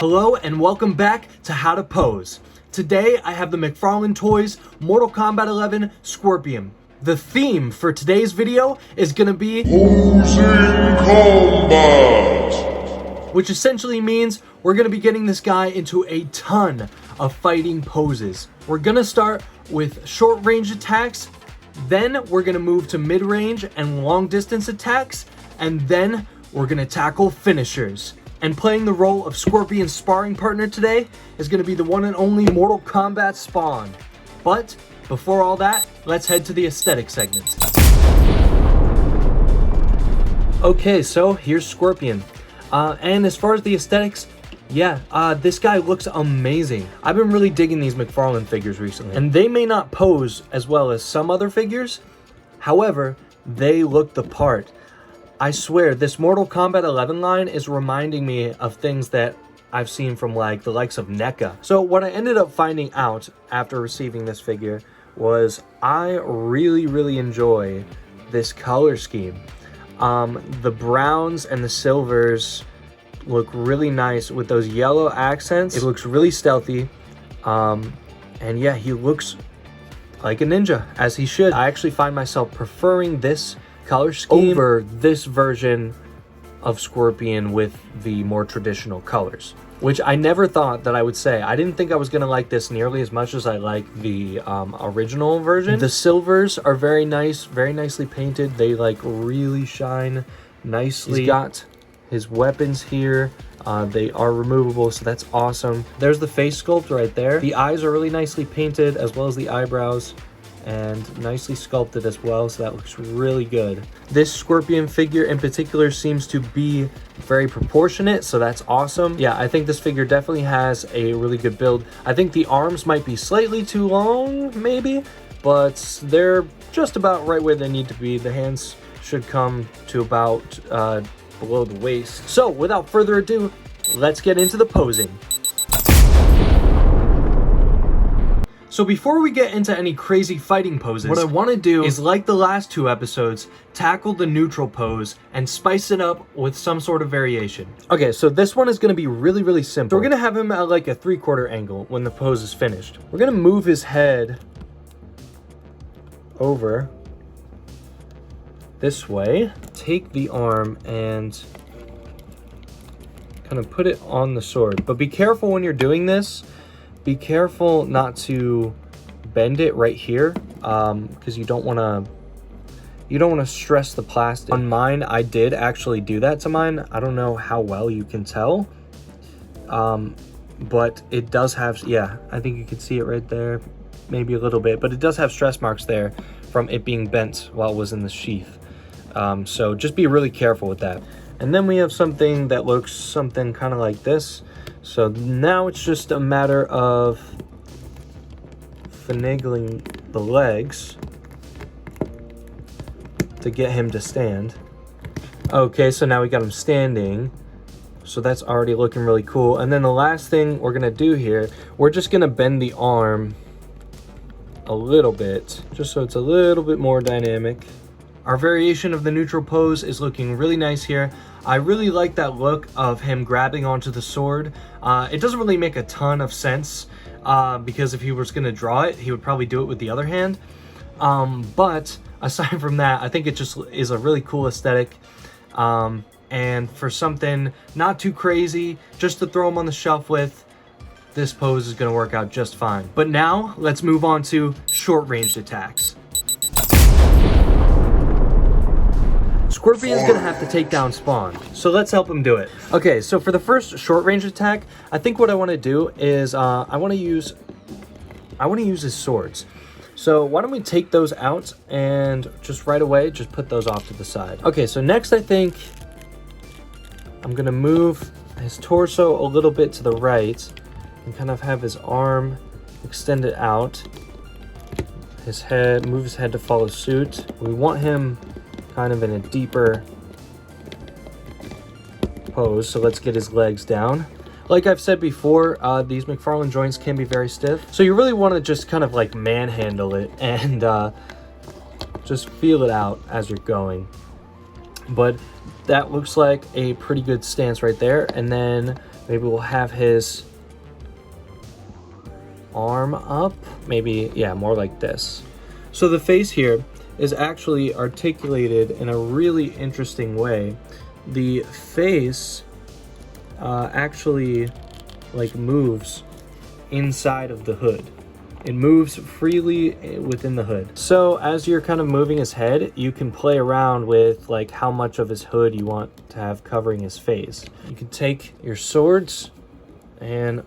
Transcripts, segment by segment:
Hello and welcome back to How to Pose. Today I have the McFarlane Toys Mortal Kombat 11 Scorpion. The theme for today's video is gonna be Posing Combat, which essentially means we're gonna be getting this guy into a ton of fighting poses. We're gonna start with short range attacks, then we're gonna move to mid range and long distance attacks, and then we're gonna tackle finishers. And playing the role of Scorpion's sparring partner today is going to be the one and only Mortal Kombat Spawn. But before all that, let's head to the aesthetic segment. Okay, so here's Scorpion. And as far as the aesthetics, this guy looks amazing. I've been really digging these McFarlane figures recently. And they may not pose as well as some other figures. However, they look the part. I swear, this Mortal Kombat 11 line is reminding me of things that I've seen from like the likes of NECA. So what I ended up finding out after receiving this figure was I really enjoy this color scheme. The browns and the silvers look really nice with those yellow accents. It looks really stealthy. And yeah, he looks like a ninja, as he should. I actually find myself preferring this color scheme over this version of Scorpion with the more traditional colors, which I never thought that I would say. I didn't think I was gonna like this nearly as much as I like the original version. The silvers are very nice, very nicely painted. They like really shine nicely. He's got his weapons here. They are removable, so that's awesome. There's the face sculpt right there. The eyes are really nicely painted, as well as the eyebrows, and nicely sculpted as well, so that looks really good. This Scorpion figure in particular seems to be very proportionate, so that's awesome. Yeah, I think this figure definitely has a really good build. I think the arms might be slightly too long, maybe, but they're just about right where they need to be. The hands should come to about below the waist. So without further ado, let's get into the posing. So before we get into any crazy fighting poses, what I want to do is, like the last two episodes, tackle the neutral pose and spice it up with some sort of variation. Okay, so this one is going to be really simple. So we're going to have him at like a 3/4 angle when the pose is finished. We're going to move his head over this way, take the arm and kind of put it on the sword. But be careful when you're doing this. Be careful not to bend it right here, because you don't want to stress the plastic. On mine, I did actually do that to mine. I don't know how well you can tell, but it does have, yeah, I think you can see it right there, maybe a little bit, but it does have stress marks there from it being bent while it was in the sheath. So just be really careful with that. And then we have something that looks something kind of like this. So now it's just a matter of finagling the legs to get him to stand. Okay, so now we got him standing. So that's already looking really cool. And then the last thing we're gonna do here, we're just gonna bend the arm a little bit, just so it's a little bit more dynamic. Our variation of the neutral pose is looking really nice here. I really like that look of him grabbing onto the sword. It doesn't really make a ton of sense because if he was going to draw it, he would probably do it with the other hand. But aside from that, I think it just is a really cool aesthetic. And for something not too crazy, just to throw him on the shelf with, this pose is going to work out just fine. But now let's move on to short-ranged attacks. Scorpion's gonna have to take down Spawn, so let's help him do it. Okay, so for the first short range attack, I think what I want to do is I want to use his swords. So why don't we take those out and just right away just put those off to the side. Okay, so next I think I'm gonna move his torso a little bit to the right and kind of have his arm extended out. His head, move his head to follow suit. We want him kind of in a deeper pose, so let's get his legs down. Like I've said before, these McFarlane joints can be very stiff, so you really want to just kind of like manhandle it and just feel it out as you're going. But that looks like a pretty good stance right there. And then Maybe we'll have his arm up. Maybe, yeah, more like this. So the face here is actually articulated in a really interesting way. The face actually like moves inside of the hood. It moves freely within the hood. So as you're kind of moving his head, you can play around with like how much of his hood you want to have covering his face. You can take your swords and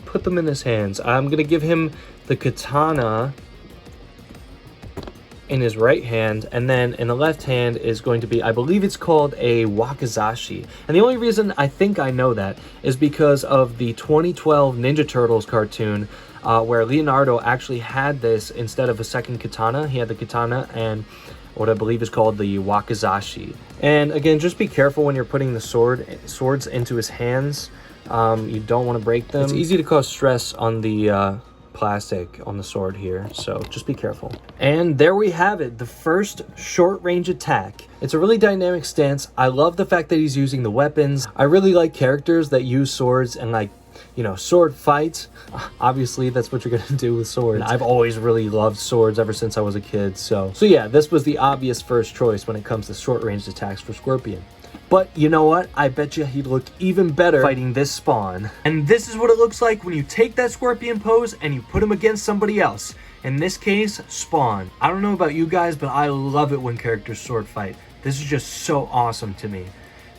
put them in his hands. I'm gonna give him the katana in his right hand, and then in the left hand is going to be, I believe it's called a wakizashi. And the only reason I think I know that is because of the 2012 Ninja Turtles cartoon, where Leonardo actually had this instead of a second katana. He had the katana and what I believe is called the wakizashi. And again, just be careful when you're putting the swords into his hands. You don't want to break them. It's easy to cause stress on the plastic on the sword here, so just be careful. And there we have it, the first short range attack. It's a really dynamic stance. I love the fact that he's using the weapons. I really like characters that use swords and, like, you know, sword fights. Obviously that's what you're gonna do with swords. I've always really loved swords ever since I was a kid, so yeah, this was the obvious first choice when it comes to short range attacks for Scorpion. But you know what? I bet you he'd look even better fighting this spawn. And this is what it looks like when you take that Scorpion pose and you put him against somebody else. In this case, Spawn. I don't know about you guys, but I love it when characters sword fight. This is just so awesome to me.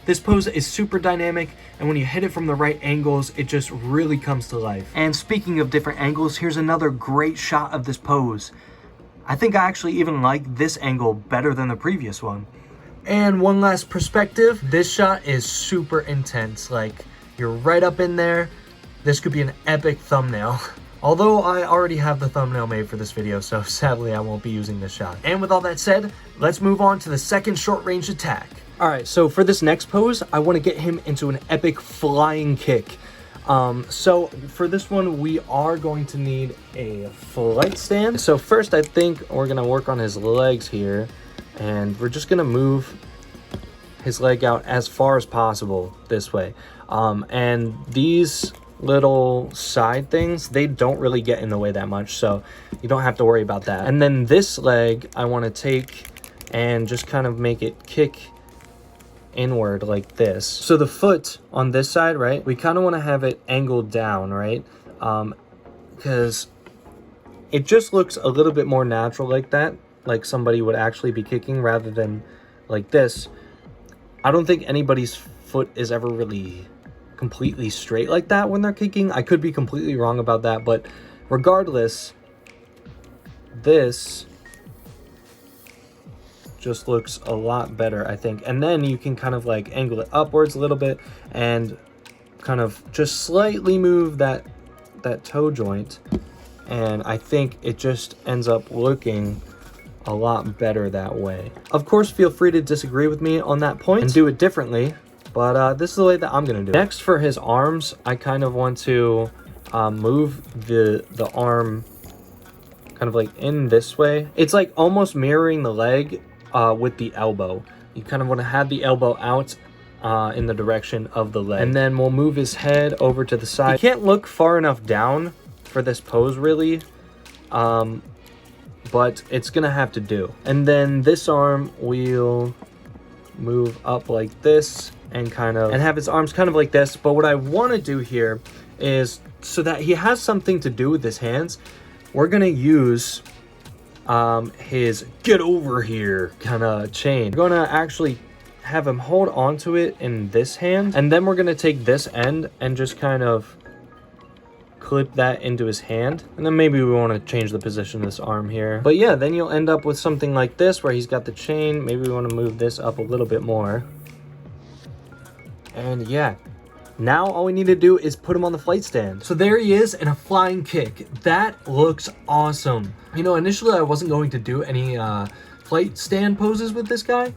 This pose is super dynamic, and when you hit it from the right angles, it just really comes to life. And speaking of different angles, here's another great shot of this pose. I think I actually even like this angle better than the previous one. And one last perspective, this shot is super intense. Like, you're right up in there. This could be an epic thumbnail. Although I already have the thumbnail made for this video, so sadly I won't be using this shot. And with all that said, let's move on to the second short range attack. All right, so for this next pose, I want to get him into an epic flying kick. So for this one, we are going to need a flight stand. So first, I think we're gonna work on his legs here. And we're just gonna move his leg out as far as possible this way. And these little side things, they don't really get in the way that much, so you don't have to worry about that. And then this leg, I want to take and just kind of make it kick inward like this. So the foot on this side, right, we kind of want to have it angled down, right? Because it just looks a little bit more natural like that. Like somebody would actually be kicking rather than like this. I don't think anybody's foot is ever really completely straight like that when they're kicking. I could be completely wrong about that, but regardless, this just looks a lot better, I think. And then you can kind of like angle it upwards a little bit and kind of just slightly move that toe joint. And I think it just ends up looking a lot better that way. Of course, feel free to disagree with me on that point and do it differently, but this is the way that I'm gonna do it. Next, for his arms, I kind of want to move the arm kind of like in this way. It's like almost mirroring the leg with the elbow. You kind of want to have the elbow out in the direction of the leg. And then we'll move his head over to the side. You can't look far enough down for this pose, really. But it's gonna have to do. And then this arm we'll move up like this and have his arms kind of like this. But what I want to do here is, so that he has something to do with his hands, we're gonna use his get over here kind of chain. We're gonna actually have him hold onto it in this hand, and then we're gonna take this end and just kind of clip that into his hand. And then maybe we want to change the position of this arm here. But yeah, then you'll end up with something like this where he's got the chain. Maybe we want to move this up a little bit more. And yeah, now all we need to do is put him on the flight stand. So there he is in a flying kick. That looks awesome. You know, initially I wasn't going to do any flight stand poses with this guy.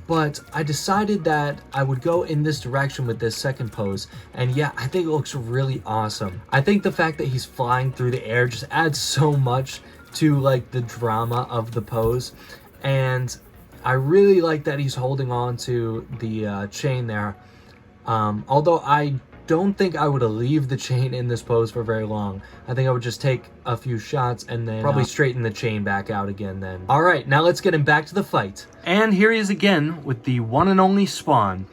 But I decided that I would go in this direction with this second pose. And yeah, I think it looks really awesome. I think the fact that he's flying through the air just adds so much to like the drama of the pose. And I really like that he's holding on to the chain there. Although I don't think I would leave the chain in this pose for very long. I think I would just take a few shots and then probably straighten the chain back out again then. All right, now let's get him back to the fight. And here he is again with the one and only Spawn.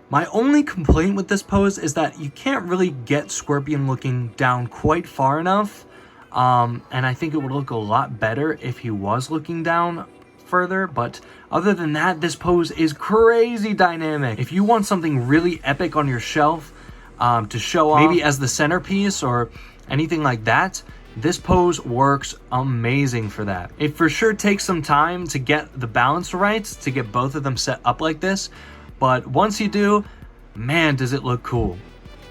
My only complaint with this pose is that you can't really get Scorpion looking down quite far enough. And I think it would look a lot better if he was looking down further, but other than that, this pose is crazy dynamic. If you want something really epic on your shelf to show off, maybe as the centerpiece or anything like that, this pose works amazing for that. It for sure takes some time to get the balance right, to get both of them set up like this, but once you do, man, does it look cool.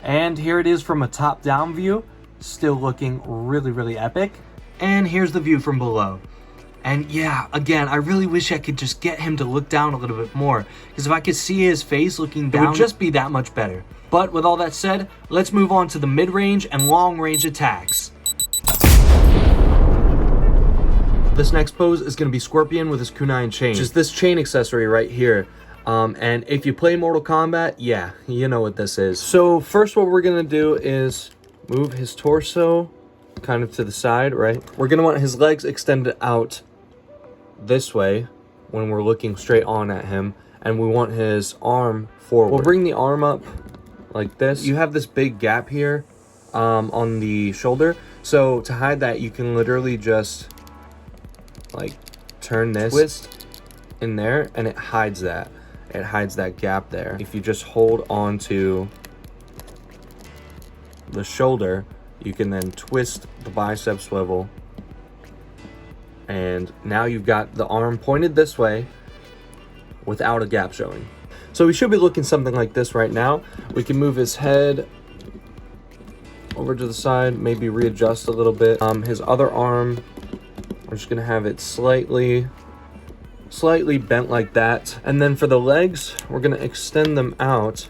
And here it is from a top-down view, still looking really, really epic. And here's the view from below. And yeah, again, I really wish I could just get him to look down a little bit more, because if I could see his face looking down, it would just be that much better. But with all that said, let's move on to the mid-range and long-range attacks. This next pose is going to be Scorpion with his kunai and chain, which is this chain accessory right here. And if you play Mortal Kombat, yeah, you know what this is. So first what we're going to do is move his torso kind of to the side, right? We're going to want his legs extended out this way when we're looking straight on at him, and we want his arm forward. We'll bring the arm up like this. You have this big gap here on the shoulder, so to hide that, you can literally just like turn this twist in there, and it hides that. It hides that gap there. If you just hold on to the shoulder, you can then twist the bicep swivel, and now you've got the arm pointed this way without a gap showing. So we should be looking something like this right now. We can move his head over to the side, maybe readjust a little bit. His other arm, we're just gonna have it slightly bent like that. And then for the legs, we're gonna extend them out.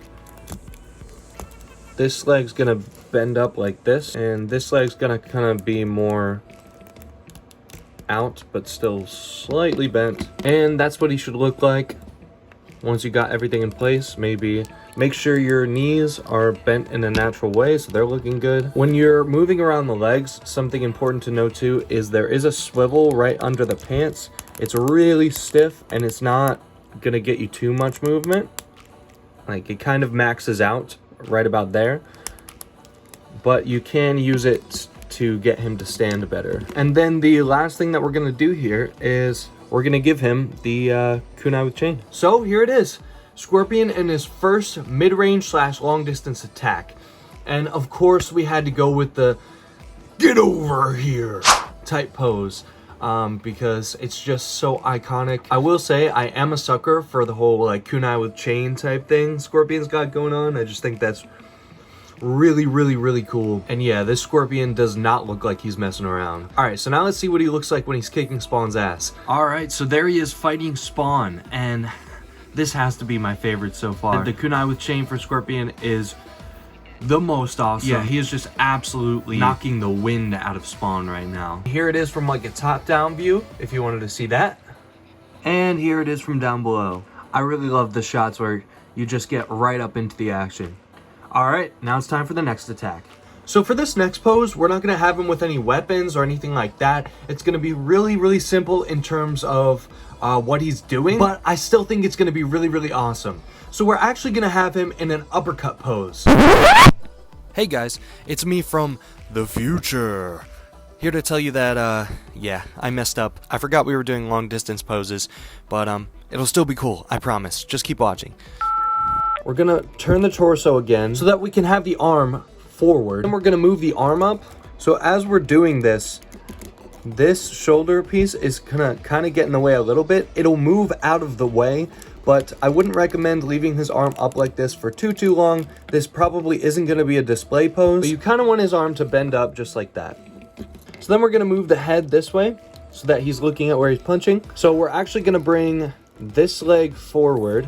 This leg's gonna bend up like this, and this leg's gonna kind of be more out, but still slightly bent. And that's what he should look like once you got everything in place. Maybe make sure your knees are bent in a natural way so they're looking good. When you're moving around the legs, something important to note too is there is a swivel right under the pants. It's really stiff and it's not gonna get you too much movement. Like, it kind of maxes out right about there, but you can use it to get him to stand better. And then the last thing that we're gonna do here is we're gonna give him the kunai with chain. So here it is, Scorpion in his first mid-range / long distance attack. And of course we had to go with the get over here type pose, because it's just so iconic. I will say I am a sucker for the whole like kunai with chain type thing Scorpion's got going on. I just think that's really, really, really cool. And yeah, this Scorpion does not look like he's messing around. All right, so now let's see what he looks like when he's kicking Spawn's ass. All right, so there he is fighting Spawn, and this has to be my favorite so far. The kunai with chain for Scorpion is the most awesome. Yeah, he is just absolutely knocking the wind out of Spawn right now. Here it is from like a top-down view, if you wanted to see that. And here it is from down below. I really love the shots where you just get right up into the action. All right, now it's time for the next attack. So for this next pose, we're not gonna have him with any weapons or anything like that. It's gonna be really, really simple in terms of what he's doing, but I still think it's gonna be really, really awesome. So we're actually gonna have him in an uppercut pose. Hey guys, it's me from the future. Here to tell you that, yeah, I messed up. I forgot we were doing long distance poses, but it'll still be cool, I promise. Just keep watching. We're gonna turn the torso again so that we can have the arm forward. And we're gonna move the arm up. So as we're doing this, this shoulder piece is gonna kind of get in the way a little bit. It'll move out of the way, but I wouldn't recommend leaving his arm up like this for too long. This probably isn't gonna be a display pose, but you kind of want his arm to bend up just like that. So then we're gonna move the head this way so that he's looking at where he's punching. So we're actually gonna bring this leg forward.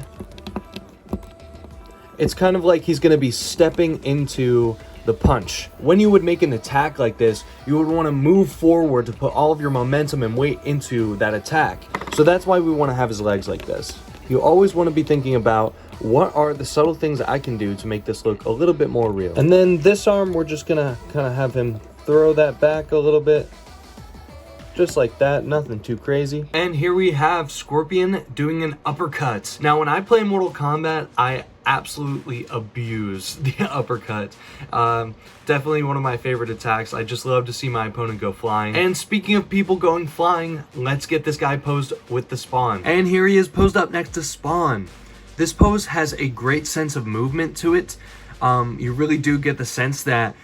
It's kind of like he's gonna be stepping into the punch. When you would make an attack like this, you would want to move forward to put all of your momentum and weight into that attack. So that's why we want to have his legs like this. You always want to be thinking about what are the subtle things I can do to make this look a little bit more real. And then this arm, we're just gonna kind of have him throw that back a little bit. Just like that, nothing too crazy. And here we have Scorpion doing an uppercut. Now, when I play Mortal Kombat, I absolutely abuse the uppercut. Definitely one of my favorite attacks. I just love to see my opponent go flying. And speaking of people going flying, let's get this guy posed with the Spawn. And here he is posed up next to Spawn. This pose has a great sense of movement to it. You really do get the sense that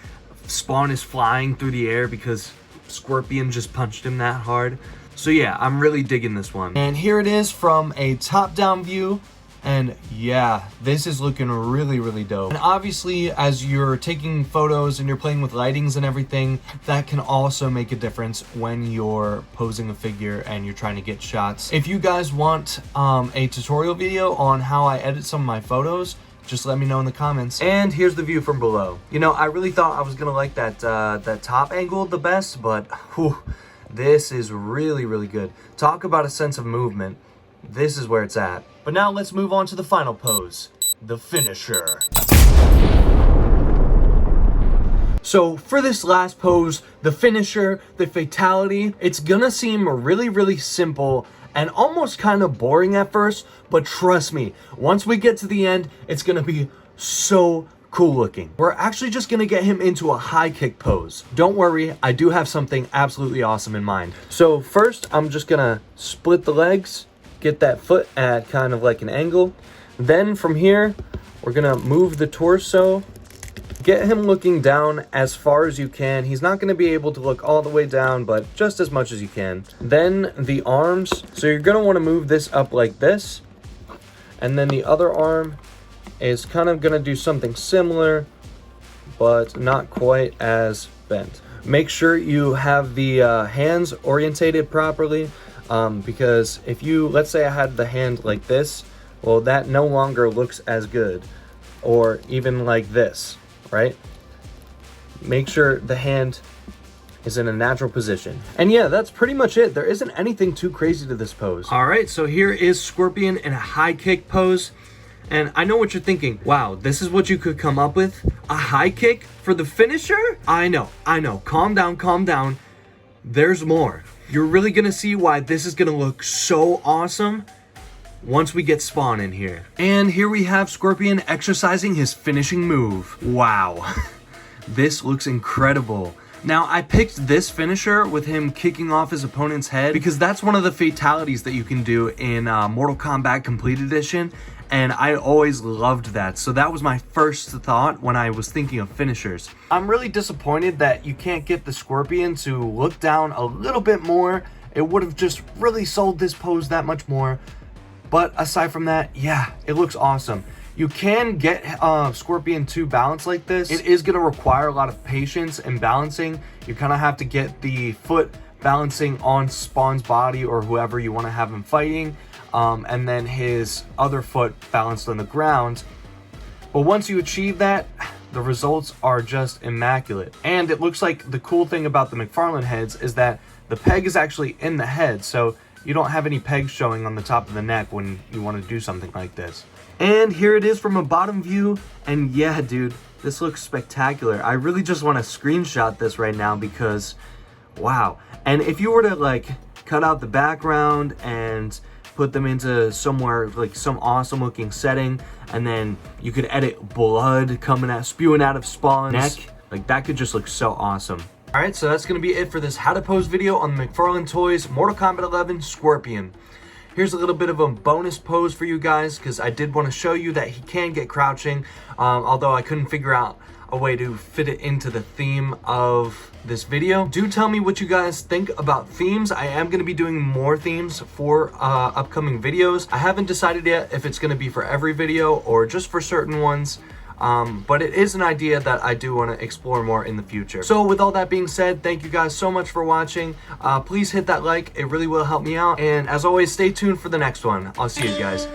Spawn is flying through the air because Scorpion just punched him that hard. So yeah, I'm really digging this one. And here it is from a top-down view. And yeah, this is looking really, really dope. And obviously, as you're taking photos and you're playing with lightings and everything, that can also make a difference when you're posing a figure and you're trying to get shots. If you guys want a tutorial video on how I edit some of my photos, just let me know in the comments. And here's the view from below. You know, I really thought I was gonna like that that top angle the best, but whew, this is really, really good. Talk about a sense of movement. This is where it's at. But now let's move on to the final pose, the finisher. So for this last pose, the finisher, the fatality, it's gonna seem really, really simple and almost kind of boring at first, but trust me, once we get to the end, it's gonna be so cool looking. We're actually just gonna get him into a high kick pose. Don't worry, I do have something absolutely awesome in mind. So first, I'm just gonna split the legs, get that foot at kind of like an angle. Then from here, we're gonna move the torso, get him looking down as far as you can. He's not gonna be able to look all the way down, but just as much as you can. Then the arms, so you're gonna wanna move this up like this. And then the other arm is kind of gonna do something similar, but not quite as bent. Make sure you have the hands orientated properly. Because if you, let's say I had the hand like this, well, that no longer looks as good. Or even like this, right? Make sure the hand is in a natural position. And yeah, that's pretty much it. There isn't anything too crazy to this pose. All right, so here is Scorpion in a high kick pose. And I know what you're thinking. Wow, this is what you could come up with? A high kick for the finisher? I know. Calm down, calm down. There's more. You're really gonna see why this is gonna look so awesome once we get Spawn in here. And here we have Scorpion exercising his finishing move. Wow, this looks incredible. Now, I picked this finisher with him kicking off his opponent's head because that's one of the fatalities that you can do in Mortal Kombat Complete Edition. And I always loved that. So that was my first thought when I was thinking of finishers. I'm really disappointed that you can't get the Scorpion to look down a little bit more. It would have just really sold this pose that much more. But aside from that, yeah, it looks awesome. You can get Scorpion to balance like this. It is gonna require a lot of patience and balancing. You kind of have to get the foot balancing on Spawn's body or whoever you want to have him fighting. And then his other foot balanced on the ground. But once you achieve that, the results are just immaculate. And it looks like the cool thing about the McFarlane heads is that the peg is actually in the head, so you don't have any pegs showing on the top of the neck when you want to do something like this. And here it is from a bottom view, and yeah, dude, this looks spectacular. I really just want to screenshot this right now because, wow. And if you were to like cut out the background and put them into somewhere like some awesome looking setting, and then you could edit blood coming out, spewing out of Spawn's neck, like that could just look so awesome. All right, so that's gonna be it for this how to pose video on the McFarlane Toys Mortal Kombat 11 Scorpion. Here's a little bit of a bonus pose for you guys because I did want to show you that he can get crouching, although I couldn't figure out a way to fit it into the theme of this video. Do tell me what you guys think about themes. I am going to be doing more themes for upcoming videos. I haven't decided yet if it's going to be for every video or just for certain ones. But it is an idea that I do want to explore more in the future. So with all that being said, thank you guys so much for watching. Please hit that like, it really will help me out. And as always, stay tuned for the next one. I'll see you guys.